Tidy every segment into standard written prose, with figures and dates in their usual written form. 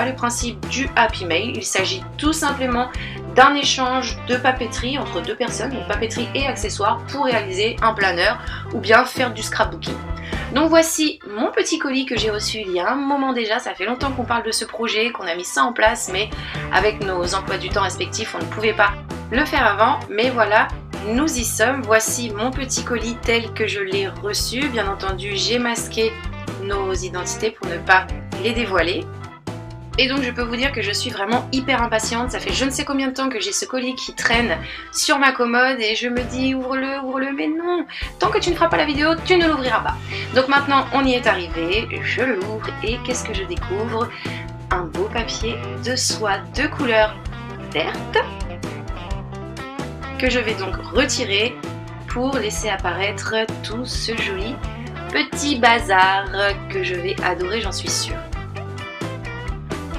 Le principe du Happy Mail, il s'agit tout simplement d'un échange de papeterie entre deux personnes, donc papeterie et accessoires, pour réaliser un planeur ou bien faire du scrapbooking. Donc voici mon petit colis que j'ai reçu il y a un moment déjà. Ça fait longtemps qu'on parle de ce projet, qu'on a mis ça en place, mais avec nos emplois du temps respectifs, on ne pouvait pas le faire avant. Mais voilà, nous y sommes. Voici mon petit colis tel que je l'ai reçu. Bien entendu, j'ai masqué nos identités pour ne pas les dévoiler. Et donc je peux vous dire que je suis vraiment hyper impatiente. Ça fait je ne sais combien de temps que j'ai ce colis qui traîne sur ma commode et je me dis ouvre-le, mais non, tant que tu ne feras pas la vidéo, tu ne l'ouvriras pas. Donc maintenant on y est arrivé, je l'ouvre et qu'est-ce que je découvre? Un beau papier de soie de couleur verte que je vais donc retirer pour laisser apparaître tout ce joli petit bazar que je vais adorer, j'en suis sûre.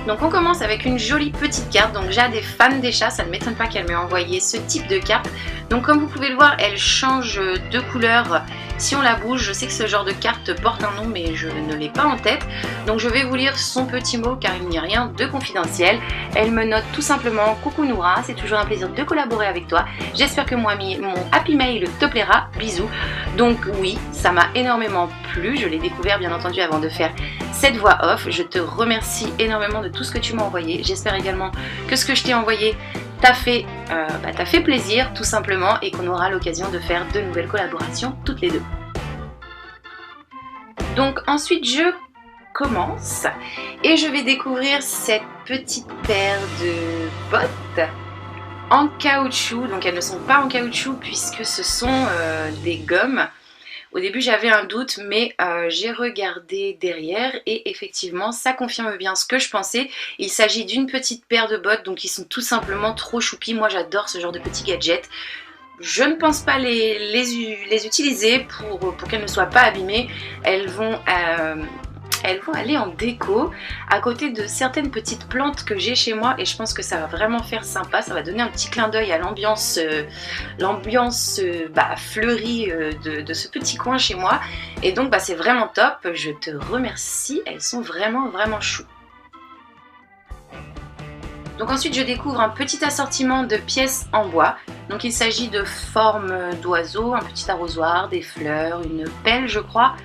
Donc on commence avec une jolie petite carte. Donc Jade est fan des chats, ça ne m'étonne pas qu'elle m'ait envoyé ce type de carte. Donc comme vous pouvez le voir, elle change de couleur si on la bouge. Je sais que ce genre de carte porte un nom mais je ne l'ai pas en tête. Donc je vais vous lire son petit mot car il n'y a rien de confidentiel. Elle me note tout simplement: coucou Noura, c'est toujours un plaisir de collaborer avec toi. J'espère que mon Happy Mail te plaira, bisous. Donc oui, ça m'a énormément plu. Je l'ai découvert bien entendu avant de faire cette voix off. Je te remercie énormément de tout ce que tu m'as envoyé. J'espère également que ce que je t'ai envoyé t'a fait plaisir tout simplement et qu'on aura l'occasion de faire de nouvelles collaborations toutes les deux. Donc ensuite je commence et je vais découvrir cette petite paire de bottes en caoutchouc. Donc elles ne sont pas en caoutchouc puisque ce sont des gommes. Au début j'avais un doute mais j'ai regardé derrière et effectivement ça confirme bien ce que je pensais. Il s'agit d'une petite paire de bottes donc ils sont tout simplement trop choupis. Moi j'adore ce genre de petits gadgets. Je ne pense pas les utiliser pour qu'elles ne soient pas abîmées. Elles vont aller en déco à côté de certaines petites plantes que j'ai chez moi et je pense que ça va vraiment faire sympa. Ça va donner un petit clin d'œil à l'ambiance fleurie de ce petit coin chez moi et donc c'est vraiment top. Je te remercie, elles sont vraiment chou. Donc ensuite je découvre un petit assortiment de pièces en bois. Donc il s'agit de formes d'oiseaux, un petit arrosoir, des fleurs, une pelle je crois,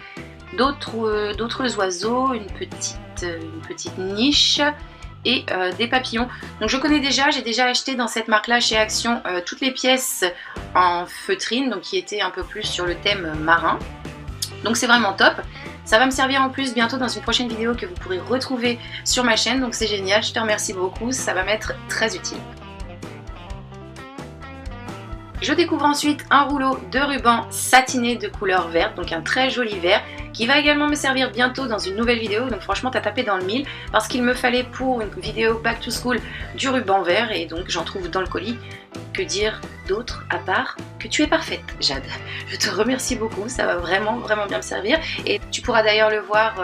d'autres oiseaux, une petite niche et des papillons. Donc je connais déjà, j'ai déjà acheté dans cette marque là chez Action toutes les pièces en feutrine, donc qui étaient un peu plus sur le thème marin. Donc c'est vraiment top. Ça va me servir en plus bientôt dans une prochaine vidéo que vous pourrez retrouver sur ma chaîne, donc c'est génial, je te remercie beaucoup, ça va m'être très utile. Je découvre ensuite un rouleau de ruban satiné de couleur verte, donc un très joli vert, qui va également me servir bientôt dans une nouvelle vidéo, donc franchement t'as tapé dans le mille, parce qu'il me fallait pour une vidéo back to school du ruban vert, et donc j'en trouve dans le colis. Que dire d'autre à part que tu es parfaite, Jade. Je te remercie beaucoup, ça va vraiment bien me servir, et tu pourras d'ailleurs le voir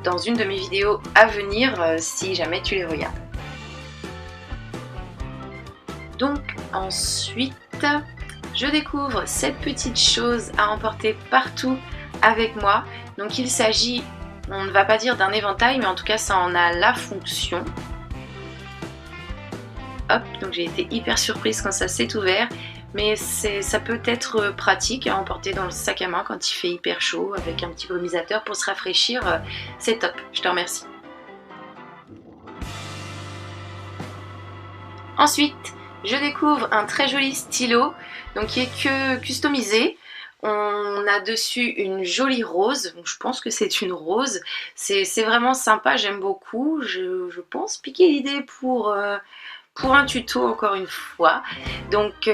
dans une de mes vidéos à venir si jamais tu les regardes. Donc ensuite, je découvre cette petite chose à emporter partout avec moi. Donc il s'agit, on ne va pas dire d'un éventail, mais en tout cas ça en a la fonction. Hop, donc j'ai été hyper surprise quand ça s'est ouvert. Mais ça peut être pratique à emporter dans le sac à main quand il fait hyper chaud avec un petit brumisateur pour se rafraîchir. C'est top, je te remercie. Ensuite, je découvre un très joli stylo donc qui est que customisé. On a dessus une jolie rose, donc je pense que c'est une rose. C'est vraiment sympa, j'aime beaucoup. Je pense piquer l'idée pour un tuto encore une fois. Donc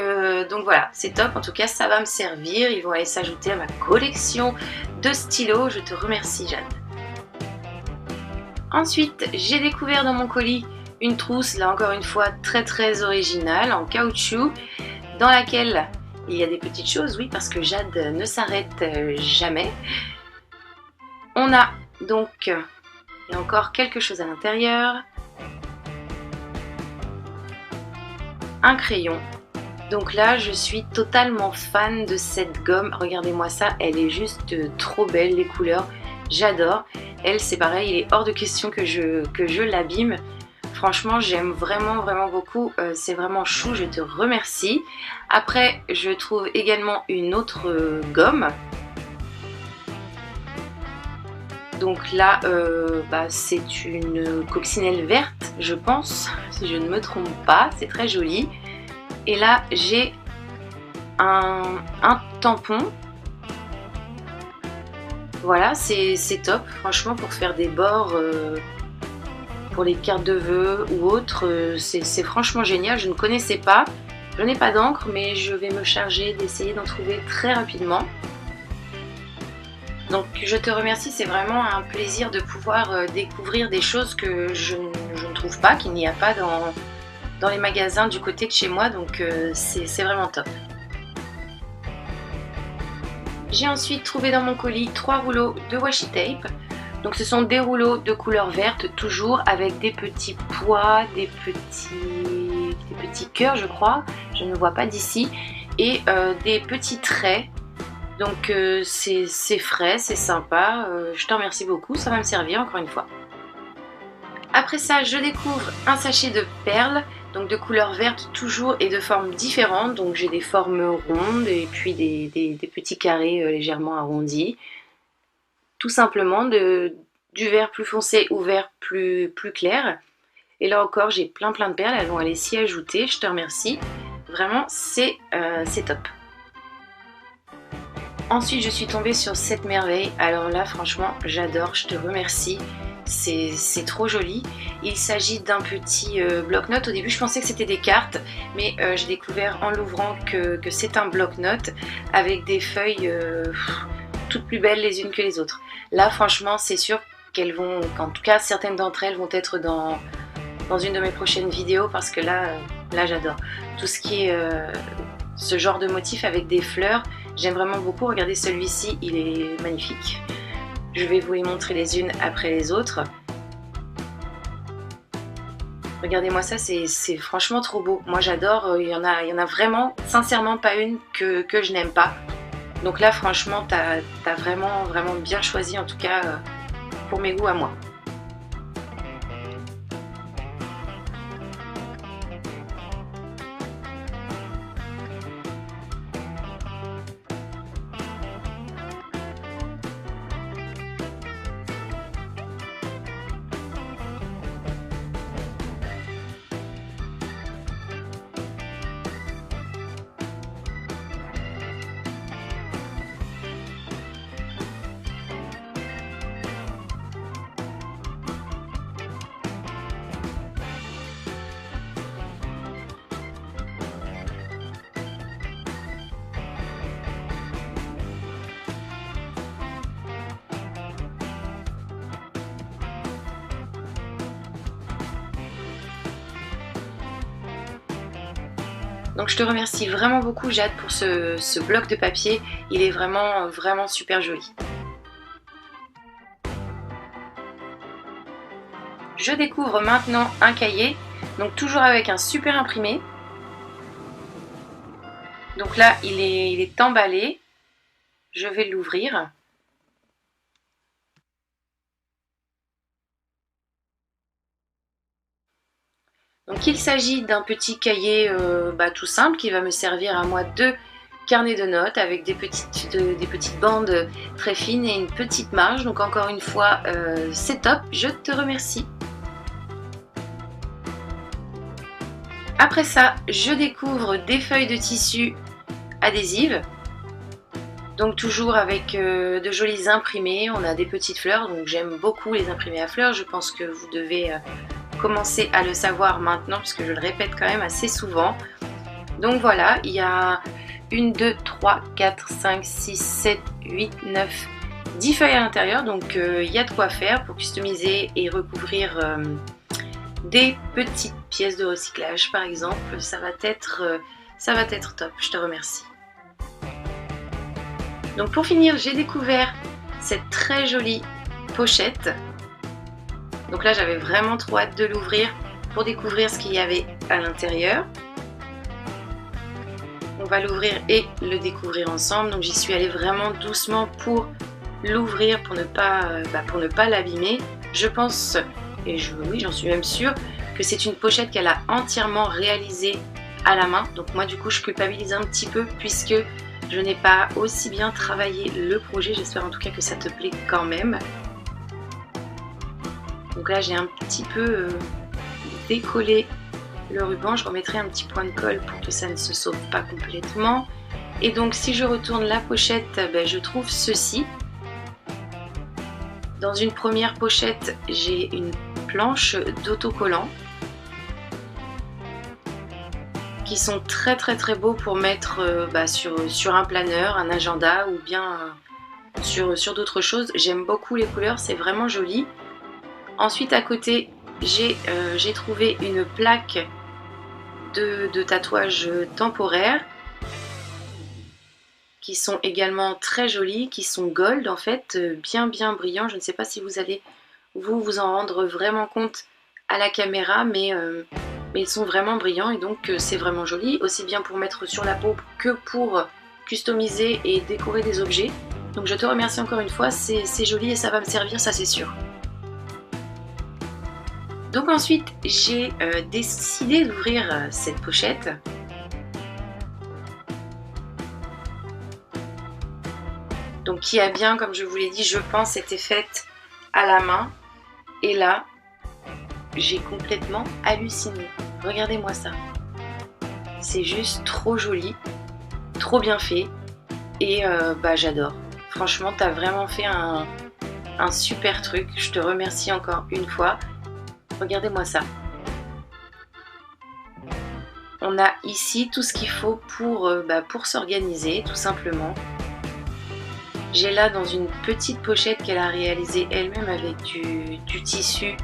voilà, c'est top. En tout cas, ça va me servir. Ils vont aller s'ajouter à ma collection de stylos. Je te remercie, Jade. Ensuite, j'ai découvert dans mon colis une trousse, là encore une fois très originale, en caoutchouc, dans laquelle il y a des petites choses, oui, parce que Jade ne s'arrête jamais. On a donc, il y a encore quelque chose à l'intérieur. Un crayon. Donc là, je suis totalement fan de cette gomme. Regardez-moi ça, elle est juste trop belle, les couleurs. J'adore. Elle, c'est pareil, il est hors de question que je l'abîme. Franchement, j'aime vraiment beaucoup. C'est vraiment chou, je te remercie. Après, je trouve également une autre gomme. Donc là, c'est une coccinelle verte, je pense, si je ne me trompe pas. C'est très joli. Et là, j'ai un tampon. Voilà, c'est top. Franchement, pour faire des bords, pour les cartes de vœux ou autres, c'est franchement génial. Je ne connaissais pas. Je n'ai pas d'encre, mais je vais me charger d'essayer d'en trouver très rapidement. Donc je te remercie, c'est vraiment un plaisir de pouvoir découvrir des choses que je ne trouve pas, qu'il n'y a pas dans les magasins du côté de chez moi, donc c'est vraiment top. J'ai ensuite trouvé dans mon colis 3 rouleaux de washi tape. Donc ce sont des rouleaux de couleur verte, toujours avec des petits pois, des petits cœurs je crois, je ne vois pas d'ici, et des petits traits. Donc c'est frais, c'est sympa, je te remercie beaucoup, ça va me servir encore une fois. Après ça, je découvre un sachet de perles, donc de couleur verte toujours et de formes différentes. Donc j'ai des formes rondes et puis des petits carrés légèrement arrondis. Tout simplement du vert plus foncé au vert plus clair. Et là encore, j'ai plein de perles, elles vont aller s'y ajouter, je te remercie. Vraiment, c'est top. Ensuite, je suis tombée sur cette merveille. Alors là, franchement, j'adore, je te remercie. C'est trop joli. Il s'agit d'un petit bloc-notes. Au début, je pensais que c'était des cartes, mais j'ai découvert en l'ouvrant que c'est un bloc-notes avec des feuilles toutes plus belles les unes que les autres. Là, franchement, c'est sûr qu'elles vont, qu'en tout cas, certaines d'entre elles vont être dans une de mes prochaines vidéos parce que là j'adore. Tout ce qui est ce genre de motif avec des fleurs, j'aime vraiment beaucoup. Regardez celui-ci, il est magnifique. Je vais vous les montrer les unes après les autres. Regardez-moi ça, c'est franchement trop beau. Moi j'adore, il y en a vraiment, sincèrement pas une que je n'aime pas. Donc là franchement, t'as vraiment bien choisi, en tout cas pour mes goûts à moi. Donc je te remercie vraiment beaucoup Jade pour ce bloc de papier, il est vraiment super joli. Je découvre maintenant un cahier, donc toujours avec un super imprimé. Donc là il est emballé, je vais l'ouvrir. Donc il s'agit d'un petit cahier tout simple qui va me servir à moi de carnet de notes avec des petites bandes très fines et une petite marge. Donc encore une fois, c'est top, je te remercie. Après ça, je découvre des feuilles de tissu adhésives. Donc toujours avec de jolis imprimés, on a des petites fleurs, donc j'aime beaucoup les imprimés à fleurs. Je pense que vous devez commencer à le savoir maintenant puisque je le répète quand même assez souvent. Donc voilà, il y a 1, 2, 3, 4, 5, 6, 7, 8, 9, 10 feuilles à l'intérieur. Donc il y a de quoi faire pour customiser et recouvrir des petites pièces de recyclage par exemple. Ça va être top, je te remercie. Donc pour finir, j'ai découvert cette très jolie pochette. Donc là, j'avais vraiment trop hâte de l'ouvrir pour découvrir ce qu'il y avait à l'intérieur. On va l'ouvrir et le découvrir ensemble. Donc j'y suis allée vraiment doucement pour l'ouvrir pour ne pas l'abîmer. Je pense, et oui, j'en suis même sûre, que c'est une pochette qu'elle a entièrement réalisée à la main. Donc moi du coup je culpabilise un petit peu puisque je n'ai pas aussi bien travaillé le projet. J'espère en tout cas que ça te plaît quand même. Donc là j'ai un petit peu décollé le ruban. Je remettrai un petit point de colle pour que ça ne se sauve pas complètement. Et donc si je retourne la pochette, je trouve ceci. Dans une première pochette, j'ai une planche d'autocollants qui sont très beaux pour mettre sur un planeur, un agenda ou bien sur d'autres choses. J'aime beaucoup les couleurs, c'est vraiment joli. Ensuite à côté, j'ai trouvé une plaque de tatouages temporaires qui sont également très jolis, qui sont gold en fait, bien brillants. Je ne sais pas si vous allez vous en rendre vraiment compte à la caméra, mais ils sont vraiment brillants et donc c'est vraiment joli, aussi bien pour mettre sur la peau que pour customiser et décorer des objets. Donc je te remercie encore une fois, c'est joli et ça va me servir, ça c'est sûr. Donc ensuite j'ai décidé d'ouvrir cette pochette. Donc qui a bien, comme je vous l'ai dit, je pense, été faite à la main. Et là, j'ai complètement halluciné. Regardez-moi ça. C'est juste trop joli, trop bien fait. Et j'adore. Franchement, t'as vraiment fait un super truc. Je te remercie encore une fois. Regardez-moi ça. On a ici tout ce qu'il faut pour s'organiser, tout simplement. J'ai là dans une petite pochette qu'elle a réalisée elle-même avec du tissu,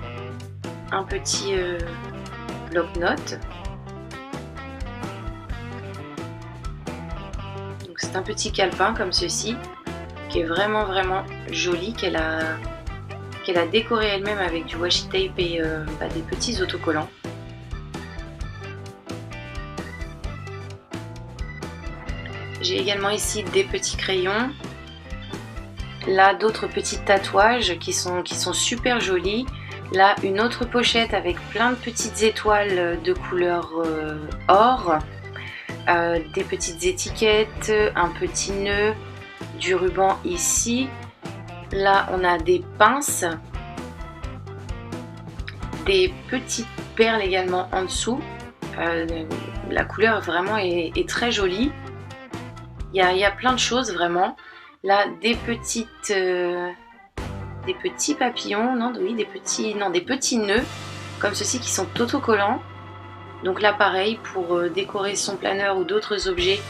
un petit bloc-notes. Donc c'est un petit calepin comme ceci, qui est vraiment joli, qu'elle a décoré elle-même avec du washi tape et des petits autocollants. J'ai également ici des petits crayons. Là, d'autres petits tatouages qui sont super jolis. Là, une autre pochette avec plein de petites étoiles de couleur or. Des petites étiquettes, un petit nœud, du ruban ici. Là, on a des pinces. Des petites perles également en dessous. La couleur vraiment est très jolie. Il y a plein de choses vraiment. Là, des petits papillons, des petits nœuds, comme ceci qui sont autocollants. Donc là, pareil, pour décorer son planeur ou d'autres objets,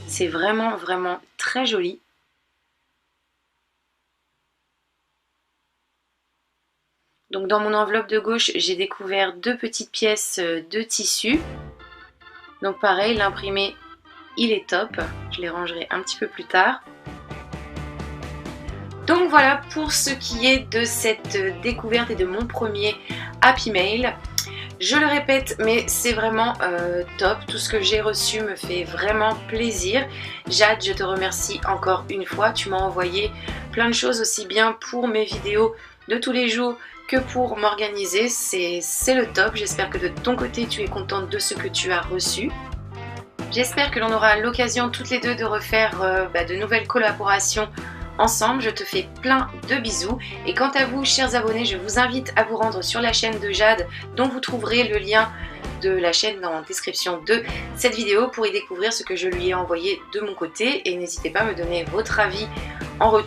c'est vraiment très joli. Donc dans mon enveloppe de gauche, j'ai découvert deux petites pièces de tissu. Donc pareil, l'imprimé, il est top. Je les rangerai un petit peu plus tard. Donc voilà pour ce qui est de cette découverte et de mon premier Happy Mail. Je le répète, mais c'est vraiment top. Tout ce que j'ai reçu me fait vraiment plaisir. Jade, je te remercie encore une fois. Tu m'as envoyé plein de choses aussi bien pour mes vidéos de tous les jours que pour m'organiser. C'est le top. J'espère que de ton côté, tu es contente de ce que tu as reçu. J'espère que l'on aura l'occasion toutes les deux de refaire de nouvelles collaborations ensemble. Je te fais plein de bisous et quant à vous, chers abonnés, je vous invite à vous rendre sur la chaîne de Jade dont vous trouverez le lien de la chaîne dans la description de cette vidéo pour y découvrir ce que je lui ai envoyé de mon côté et n'hésitez pas à me donner votre avis en retour